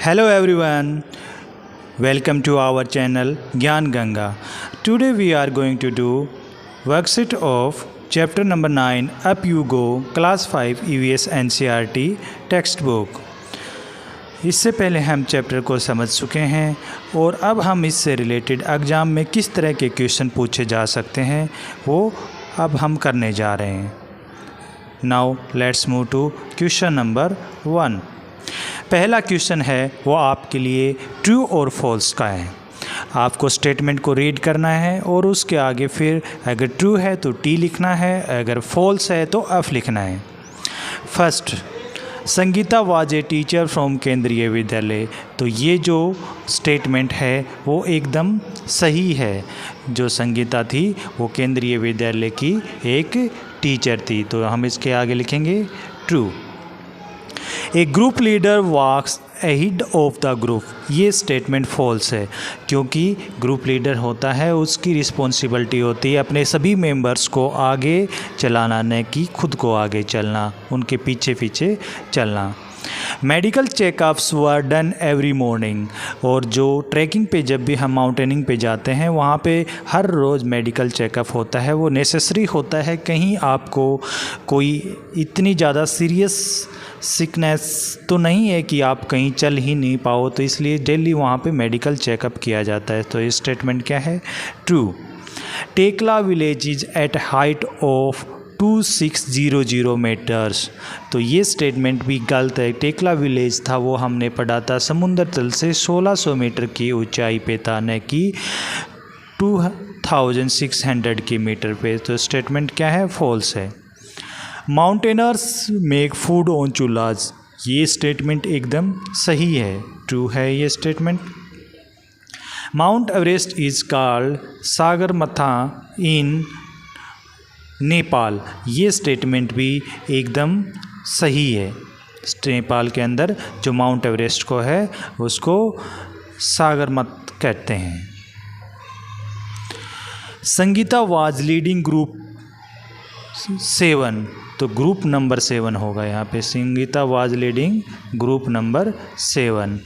Hello everyone, welcome to our channel Gyan Ganga. Today we are going to do worksheet of chapter number 9 Up You Go class 5 EVS NCERT textbook. इससे पहले हम chapter को समझ चुके हैं और अब हम इससे रिलेटेड एग्ज़ाम में किस तरह के क्वेश्चन पूछे जा सकते हैं वो अब हम करने जा रहे हैं. Now let's move to question number 1. पहला क्वेश्चन है वो आपके लिए ट्रू और फॉल्स का है. आपको स्टेटमेंट को रीड करना है और उसके आगे फिर अगर ट्रू है तो टी लिखना है, अगर फॉल्स है तो एफ लिखना है. First, Sangeeta was a teacher from केंद्रीय विद्यालय. तो ये जो स्टेटमेंट है वो एकदम सही है. जो संगीता थी वो केंद्रीय विद्यालय की एक टीचर थी, तो हम इसके आगे लिखेंगे true. A group leader walks ahead of the group. ये स्टेटमेंट फॉल्स है क्योंकि ग्रुप लीडर होता है उसकी रिस्पॉन्सिबिलिटी होती है अपने सभी मेंबर्स को आगे चलाना, न कि खुद को आगे चलना, उनके पीछे पीछे चलना. Medical checkups were done every morning. और जो ट्रैकिंग पे जब भी हम माउंटेनिंग पे जाते हैं वहाँ पे हर रोज़ मेडिकल चेकअप होता है. वो नेसेसरी होता है, कहीं आपको कोई इतनी ज़्यादा सीरियस सिकनेस तो नहीं है कि आप कहीं चल ही नहीं पाओ, तो इसलिए डेली वहाँ पे मेडिकल चेकअप किया जाता है. तो ये स्टेटमेंट क्या है? True. Tekla village is at height of 2600 meters. तो ये स्टेटमेंट भी गलत है. टेकला विलेज था वो हमने पढ़ा था समुद्र तल से 1600 मीटर की ऊंचाई पे था, न कि 2600 की मीटर पे. तो स्टेटमेंट क्या है? फॉल्स है. Mountaineers make food on chulhas. ये स्टेटमेंट एकदम सही है, ट्रू है ये statement. Mount Everest is called Sagarmatha in Nepal. ये स्टेटमेंट भी एकदम सही है. नेपाल के अंदर जो माउंट एवरेस्ट को है उसको सागरमाथा कहते हैं. Sangeeta was leading group 7. तो ग्रुप नंबर 7 होगा यहाँ पे. Sangeeta was leading group number 7.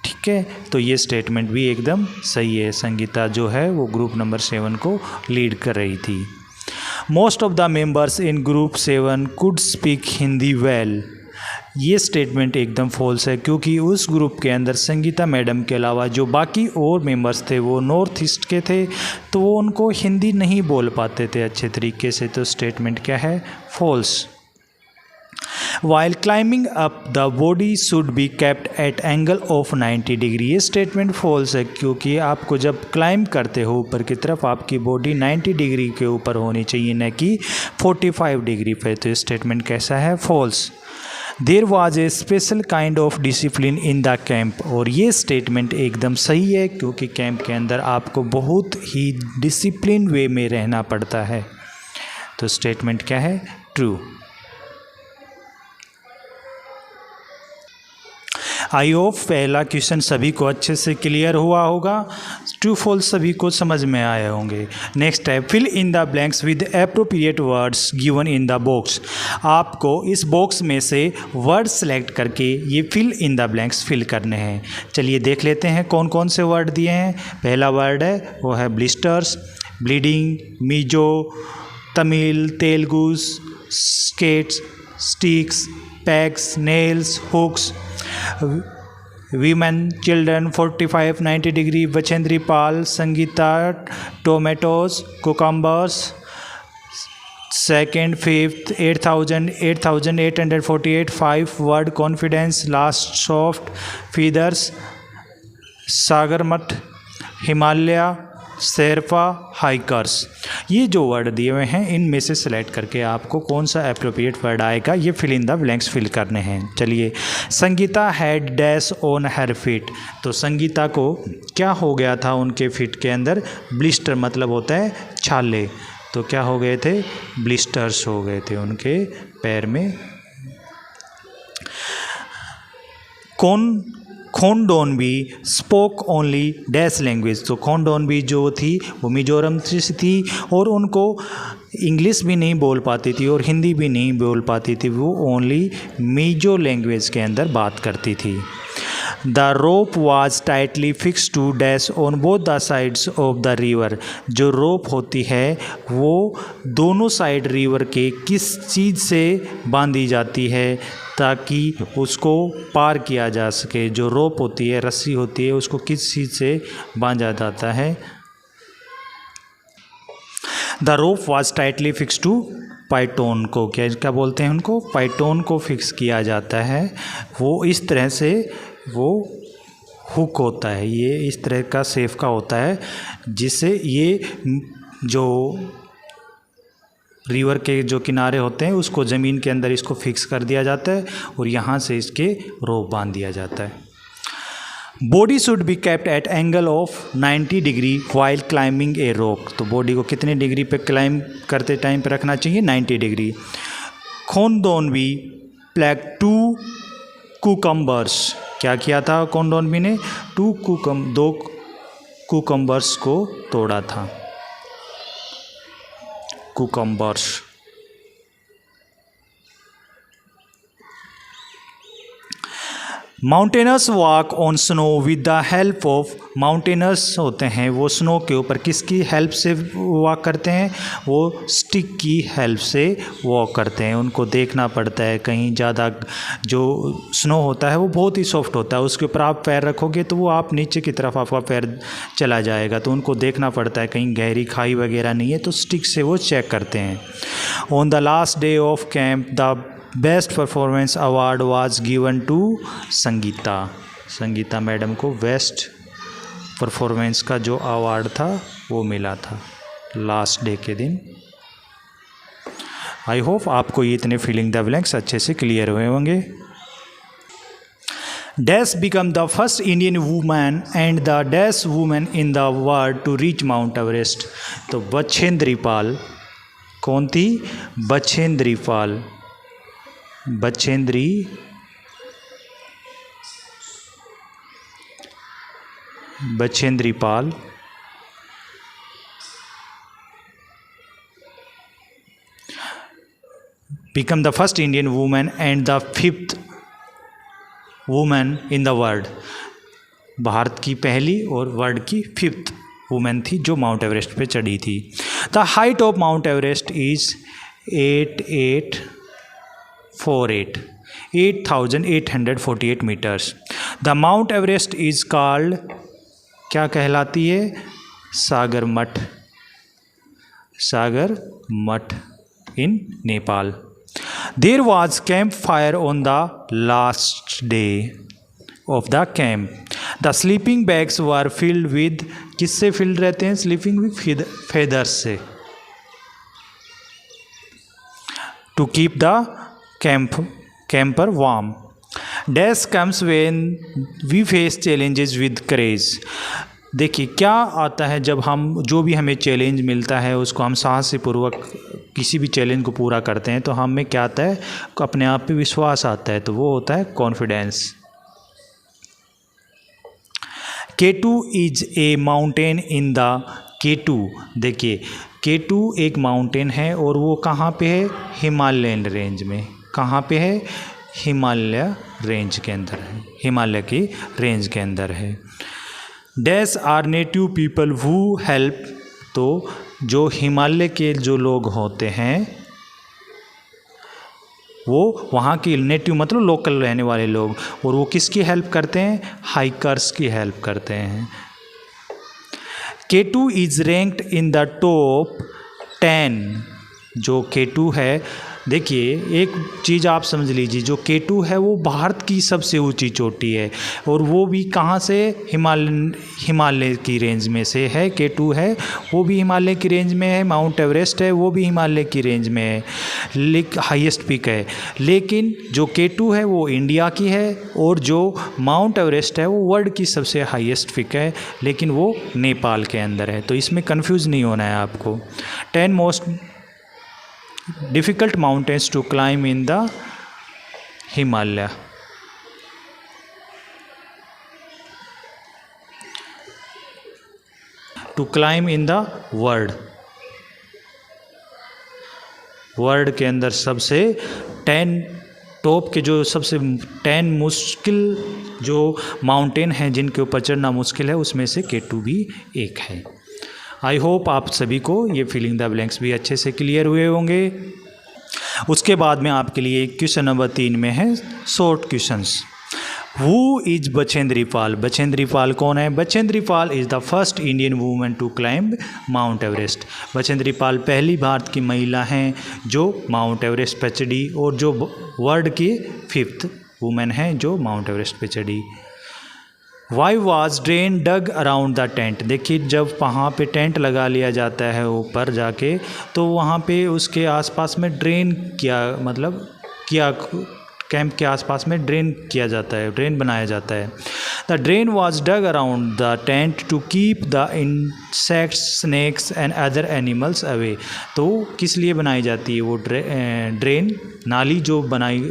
ठीक है, तो ये स्टेटमेंट भी एकदम सही है. संगीता जो है वो ग्रुप नंबर 7 को लीड कर रही थी. Most of the members in group 7 could speak Hindi well. ये स्टेटमेंट एकदम फॉल्स है क्योंकि उस ग्रुप के अंदर संगीता मैडम के अलावा जो बाकी और मेंबर्स थे वो नॉर्थ ईस्ट के थे, तो वो उनको हिंदी नहीं बोल पाते थे अच्छे तरीके से. तो स्टेटमेंट क्या है? False. While climbing up the body should be kept at angle of 90 degree. ये स्टेटमेंट फॉल्स है क्योंकि आपको जब क्लाइंब करते हो ऊपर की तरफ आपकी बॉडी 90 डिग्री के ऊपर होनी चाहिए, न कि 45 डिग्री पे. तो ये स्टेटमेंट कैसा है? False. There was a special kind of discipline in the camp. और ये स्टेटमेंट एकदम सही है क्योंकि कैंप के अंदर आपको बहुत ही डिसिप्लिन वे में रहना पड़ता है. तो स्टेटमेंट क्या है? ट्रू. आई होप पहला क्वेश्चन सभी को अच्छे से क्लियर हुआ होगा. ट्रू फॉल्स सभी को समझ में आए होंगे. नेक्स्ट है fill in the blanks with appropriate words given in the box. आपको इस बॉक्स में से वर्ड सेलेक्ट करके ये fill in the blanks fill करने हैं. चलिए देख लेते हैं कौन कौन से वर्ड दिए हैं. पहला वर्ड है वो है blisters, bleeding, Mizo, Tamil, Telugu, skates, sticks, packs, nails, hooks, women, children, 45, 90 degree, Bachendri Pal, Sangeeta, tomatoes, cucumbers, second, fifth, 8000, 8848, 5 word, confidence, last, soft, feathers, Sagarmatha, Himalaya, Sherpa, hikers. ये जो वर्ड दिए हुए हैं इनमें से सेलेक्ट करके आपको कौन सा एप्रोप्रिएट वर्ड आएगा ये fill in the blanks fill करने हैं. चलिए. Sangeeta had dash on her feet. तो संगीता को क्या हो गया था उनके फीट के अंदर? ब्लिस्टर मतलब होता है छाले. तो क्या हो गए थे? ब्लिस्टर्स हो गए थे उनके पैर में. खोंडोनबी स्पोक ओनली डैश लैंग्वेज. तो खोंडोनबी जो थी वो मिजोरम से थी और उनको इंग्लिश भी नहीं बोल पाती थी और हिंदी भी नहीं बोल पाती थी. वो ओनली मिजो लैंग्वेज के अंदर बात करती थी. The rope was tightly fix to dash on both the sides of the river. जो रोप होती है वो दोनों साइड रिवर के किस चीज़ से बांधी जाती है ताकि उसको पार किया जा सके। जो रोप होती है, रस्सी होती है, उसको किस चीज़ से बांधा जाता है। The rope was tightly fix to piton को, क्या बोलते हैं उनको, पाइटोन को फिक्स किया जाता है। वो इस तरह से वो हुक होता है, ये इस तरह का सेफ का होता है जिससे ये जो रिवर के जो किनारे होते हैं उसको ज़मीन के अंदर इसको फिक्स कर दिया जाता है और यहाँ से इसके रोप बांध दिया जाता है। Body should be kept at angle of 90 degree while climbing a rock. तो बॉडी को कितने डिग्री पे क्लाइंब करते टाइम पे रखना चाहिए, 90 डिग्री। खोनदोनवी प्लैग 2 कुकम्बर्स। क्या किया था खोनदोनवी ने, 2 कुकम्बर्स को तोड़ा था। Cucumbers. Mountaineers walk on snow with the help of, mountaineers होते हैं वो स्नो के ऊपर किसकी हेल्प से वॉक करते हैं, वो स्टिक की हेल्प से वॉक करते हैं। उनको देखना पड़ता है, कहीं ज़्यादा जो स्नो होता है वो बहुत ही सॉफ्ट होता है, उसके ऊपर आप पैर रखोगे तो वो आप नीचे की तरफ आपका पैर चला जाएगा, तो उनको देखना पड़ता है कहीं गहरी खाई वगैरह नहीं है, तो स्टिक से वो चेक करते हैं। On the last day of camp the best performance award was given to Sangeeta. Sangeeta madam को बेस्ट परफॉर्मेंस का जो अवार्ड था वो मिला था लास्ट डे के दिन। आई होप आपको ये इतने फिलिंग द ब्लैंक्स अच्छे से क्लियर हुए होंगे। Dash become the first Indian women and the dash women in the world to reach Mount Everest. तो बछेंद्री पाल, कौन थी, Bachendri Pal, Bachendri Bachendri Pal become the first Indian woman and the 5th woman in the world। Bharat की पहली और वर्ल्ड की 5th women थी जो mount Everest पे चढ़ी थी। The height of mount Everest is 8,848 meters. The mount Everest is called, क्या कहलाती है, Sagarmatha, Sagarmatha in Nepal. There was camp fire on the last day of the camp. The sleeping bags were filled with, किससे filled रहते हैं sleeping with, feathers से, to keep the camper warm. Dash comes when we face challenges with courage. देखिए क्या आता है जब हम, जो भी हमें चैलेंज मिलता है उसको हम साहसीपूर्वक किसी भी चैलेंज को पूरा करते हैं तो हम में क्या आता है, अपने आप पे विश्वास आता है, तो वो होता है confidence. K2 is a mountain in the, K2, देखिए K2 एक माउंटेन है और वो कहाँ पे है, हिमालयन रेंज में। कहाँ पे है, हिमालय रेंज के अंदर है, हिमालय की रेंज के अंदर है। Dash are native people who help, तो जो हिमालय के जो लोग होते हैं वो वहाँ की नेटिव मतलब लोकल रहने वाले लोग, और वो किसकी हेल्प करते हैं, हाइकर्स की हेल्प करते हैं। K2 is ranked in the top 10। जो K2 है, देखिए एक चीज़ आप समझ लीजिए, जो K2 है वो भारत की सबसे ऊंची चोटी है और वो भी कहाँ से, हिमालय की रेंज में से है। K2 है वो भी हिमालय की रेंज में है, माउंट एवरेस्ट है वो भी हिमालय की रेंज में है, हाईएस्ट पिक है। लेकिन जो K2 है वो इंडिया की है और जो माउंट एवरेस्ट है वो वर्ल्ड की सबसे हाईएस्ट पिक है, लेकिन वो नेपाल के अंदर है। तो इसमें कंफ्यूज नहीं होना है आपको। 10 most difficult mountains to climb in the Himalaya। To climb in the world, world के अंदर सबसे 10 टॉप के जो सबसे 10 मुश्किल जो माउंटेन हैं जिनके ऊपर चढ़ना मुश्किल है उसमें से K2 भी एक है। आई होप आप सभी को ये फिलिंग द ब्लैंक्स भी अच्छे से क्लियर हुए होंगे। उसके बाद में आपके लिए क्वेश्चन नंबर 3 में है short questions. Who is Bachendri Pal? Bachendri Pal कौन है? Bachendri Pal is the first Indian women to climb mount Everest. Bachendri Pal पहली भारत की महिला हैं जो माउंट एवरेस्ट पे चढ़ी और जो वर्ल्ड की 5th वूमेन हैं जो माउंट एवरेस्ट पे चढ़ी। Why was drain dug around the tent? देखिए जब वहाँ पे टेंट लगा लिया जाता है ऊपर जाके तो वहाँ पे उसके आसपास में ड्रेन किया कैंप के आसपास में ड्रेन किया जाता है, ड्रेन बनाया जाता है। The drain was dug around the tent to keep the insects snacks and other animals away. तो किस लिए बनाई जाती है वो ड्रेन? नाली जो बनाई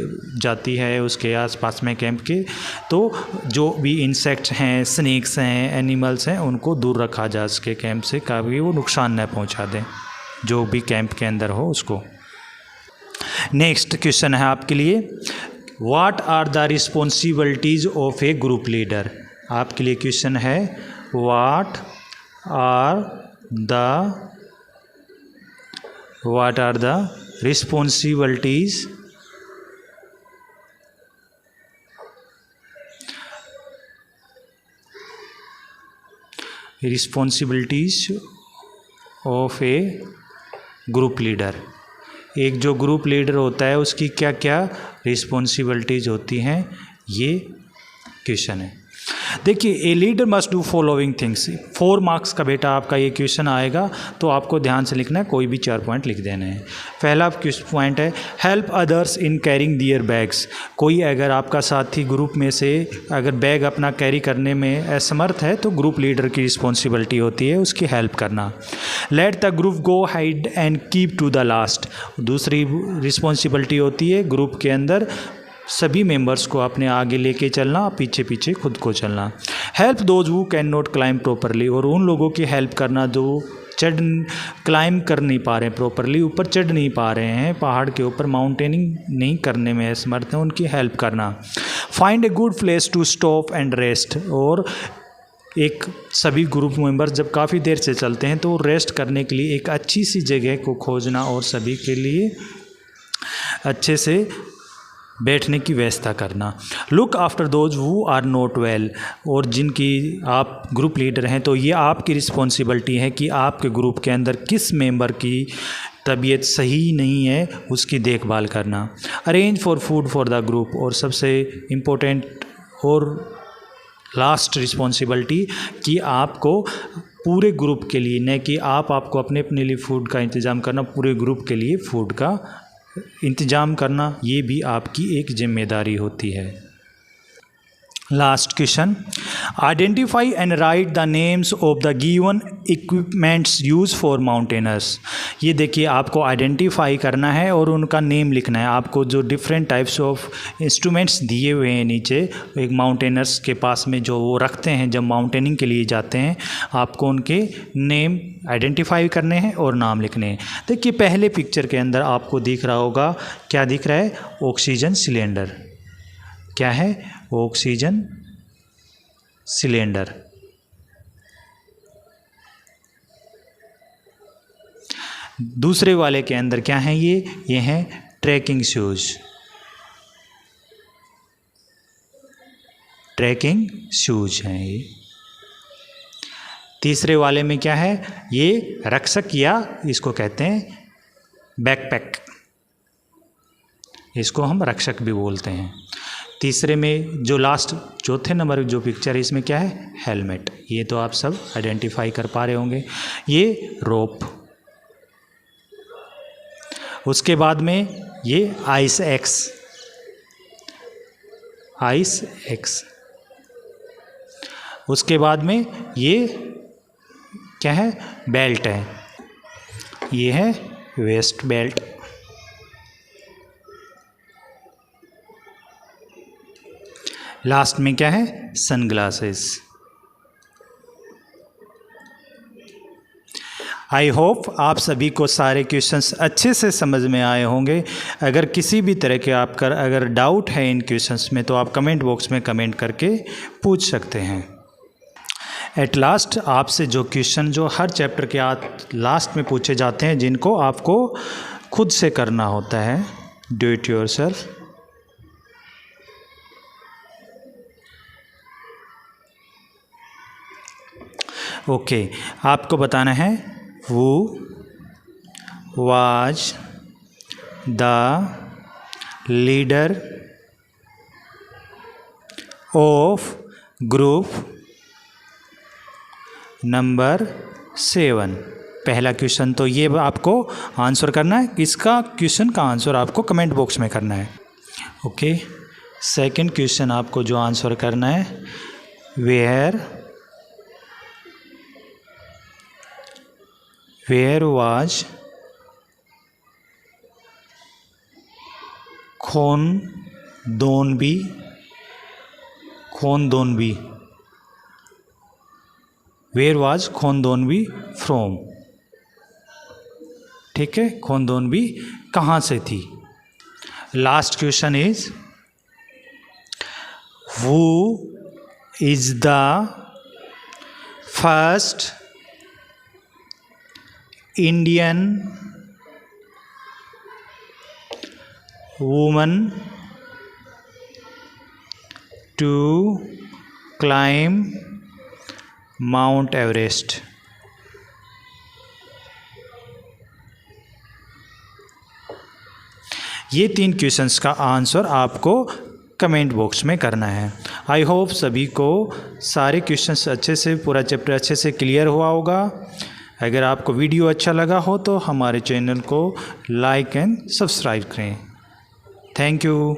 जाती है उसके आसपास में कैंप के, तो जो भी इंसेक्ट्स हैं, स्नैक्स हैं, एनिमल्स हैं, उनको दूर रखा जा सके कैंप से, कभी वो नुकसान न पहुंचा दें जो भी कैंप के अंदर हो उसको। नेक्स्ट क्वेश्चन है आपके लिए, what are the responsibilities of a group leader? आपके लिए क्वेश्चन है what are the responsibilities of a group leader. एक जो ग्रुप लीडर होता है उसकी क्या क्या रिस्पॉन्सिबिलिटीज़ होती हैं, ये क्वेश्चन है। देखिए, a leader must do following things. 4 marks का बेटा आपका ये क्वेश्चन आएगा तो आपको ध्यान से लिखना है, कोई भी 4 पॉइंट लिख देने हैं। पहला पॉइंट है help others in carrying their bags. कोई अगर आपका साथी ग्रुप में से अगर बैग अपना कैरी करने में असमर्थ है तो ग्रुप लीडर की रिस्पॉन्सिबिलिटी होती है उसकी हेल्प करना। Let the group go hide and keep to the last. दूसरी रिस्पॉन्सिबिलिटी होती है ग्रुप के अंदर सभी मेंबर्स को अपने आगे लेके चलना, पीछे पीछे खुद को चलना। Help those who can not climb properly. और उन लोगों की हेल्प करना जो क्लाइंब कर नहीं पा रहे हैं प्रॉपरली, ऊपर चढ़ नहीं पा रहे हैं पहाड़ के ऊपर, माउंटेनिंग नहीं करने में असमर्थ हैं, उनकी हेल्प करना। Find a good place to stop and rest. और एक सभी ग्रुप मेंबर्स जब काफ़ी देर से चलते हैं तो रेस्ट करने के लिए एक अच्छी सी जगह को खोजना और सभी के लिए अच्छे से बैठने की व्यवस्था करना। Look after those who are not well. और जिनकी आप ग्रुप लीडर हैं तो ये आपकी रिस्पॉन्सिबिलिटी है कि आपके ग्रुप के अंदर किस मेंबर की तबीयत सही नहीं है उसकी देखभाल करना। Arrange for food for the group. और सबसे इम्पोर्टेंट और लास्ट रिस्पॉन्सिबिलिटी कि आपको पूरे ग्रुप के लिए, न कि आपको अपने अपने लिए फूड का इंतज़ाम करना, पूरे ग्रुप के लिए फूड का इंतज़ाम करना ये भी आपकी एक जिम्मेदारी होती है। Last question, identify and right the names of the given equipments use for mountaineers. ये देखिए आपको आइडेंटिफाई करना है और उनका नेम लिखना है। आपको जो डिफरेंट टाइप्स ऑफ इंस्ट्रूमेंट्स दिए हुए हैं नीचे एक माउंटेनर्स के पास में जो वो रखते हैं जब माउंटेनिंग के लिए जाते हैं, आपको उनके नेम आइडेंटिफाई करने हैं और नाम लिखने हैं। देखिए पहले पिक्चर के अंदर आपको दिख रहा होगा, क्या दिख रहा है? Oxygen cylinder. क्या है? Oxygen cylinder. दूसरे वाले के अंदर क्या है? ये है ट्रैकिंग शूज। ट्रैकिंग शूज हैं ये। तीसरे वाले में क्या है? ये रक्षक या इसको कहते हैं बैकपैक, इसको हम रक्षक भी बोलते हैं। तीसरे में जो लास्ट चौथे नंबर जो पिक्चर है इसमें क्या है? हेलमेट। ये तो आप सब आइडेंटिफाई कर पा रहे होंगे। ये रोप। उसके बाद में ये आइस एक्स। Ice axe. उसके बाद में ये क्या है? बेल्ट है। ये है वेस्ट बेल्ट। लास्ट में क्या है? सनग्लासेस। आई होप आप सभी को सारे क्वेश्चंस अच्छे से समझ में आए होंगे। अगर किसी भी तरह के आपका अगर डाउट है इन क्वेश्चंस में तो आप कमेंट बॉक्स में कमेंट करके पूछ सकते हैं। एट लास्ट आपसे जो क्वेश्चन जो हर चैप्टर के लास्ट में पूछे जाते हैं, जिनको आपको खुद से करना होता है, डू इट योरसेल्फ। ओके, आपको बताना है who was the leader of group number 7। पहला क्वेश्चन तो ये आपको आंसर करना है, इसका क्वेश्चन का आंसर आपको कमेंट बॉक्स में करना है। ओके, सेकंड क्वेश्चन आपको जो आंसर करना है, where was Khondonbi where was Khondonbi from. ठीक है, खोनदोनबी कहाँ से थी। Last question is who is the first Indian woman to climb mount Everest. ये 3 क्वेश्चंस का आंसर आपको कमेंट बॉक्स में करना है। आई होप सभी को सारे क्वेश्चंस अच्छे से, पूरा चैप्टर अच्छे से क्लियर हुआ होगा। अगर आपको वीडियो अच्छा लगा हो तो हमारे चैनल को लाइक एंड सब्सक्राइब करें। Thank you.